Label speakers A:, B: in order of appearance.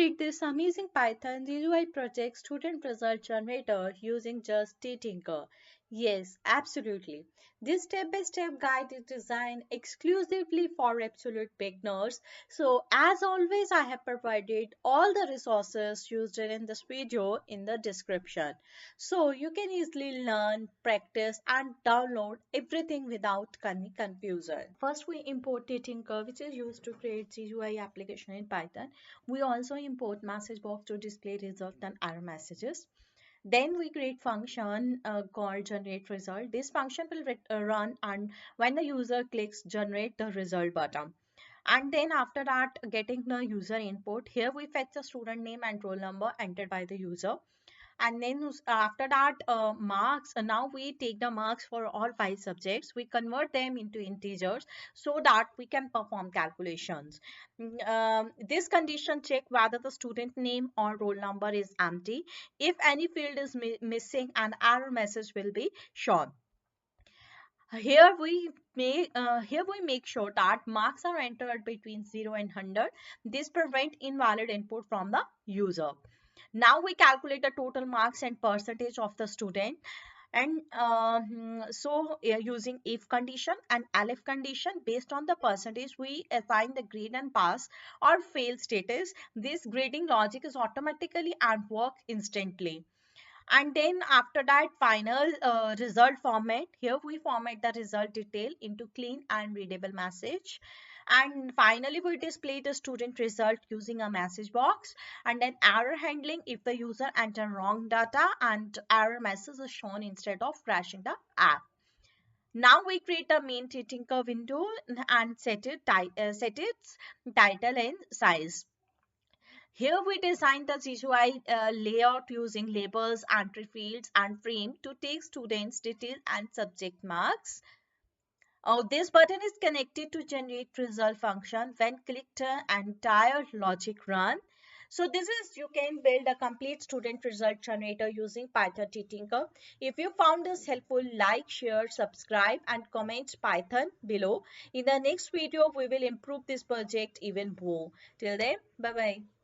A: create this amazing Python GUI project student result generator using just Tkinter. Yes, absolutely. This step-by-step guide is designed exclusively for absolute beginners. So as always, I have provided all the resources used in this video in the description. So you can easily learn, practice and download everything without any confusion. First, we import Tkinter, which is used to create GUI application in Python. We also import message box to display result and error messages. Then we create function called generate result. This function will run and when the user clicks generate the result button. And then after that, getting the user input, here we fetch the student name and roll number entered by the user. And then after that, marks, now we take the marks for all 5 subjects, we convert them into integers so that we can perform calculations. This condition check whether the student name or roll number is empty. If any field is missing, an error message will be shown. Here we make sure that marks are entered between 0 and 100. This prevent invalid input from the user. Now we calculate the total marks and percentage of the student. And using if condition and elif condition, based on the percentage, we assign the grade and pass or fail status. This grading logic is automatically and work instantly. And then after that, final result format. Here we format the result detail into clean and readable message. And finally, we display the student result using a message box. And then error handling, if the user enter wrong data and error message is shown instead of crashing the app. Now we create a main Tkinter window and set its title and size. Here we design the GUI layout using labels, entry fields and frame to take students' details and subject marks. This button is connected to generate result function. When clicked, entire logic run. So this is, you can build a complete student result generator using Python Tkinter. If you found this helpful, like, share, subscribe and comment Python below. In the next video, we will improve this project even more. Till then, bye-bye.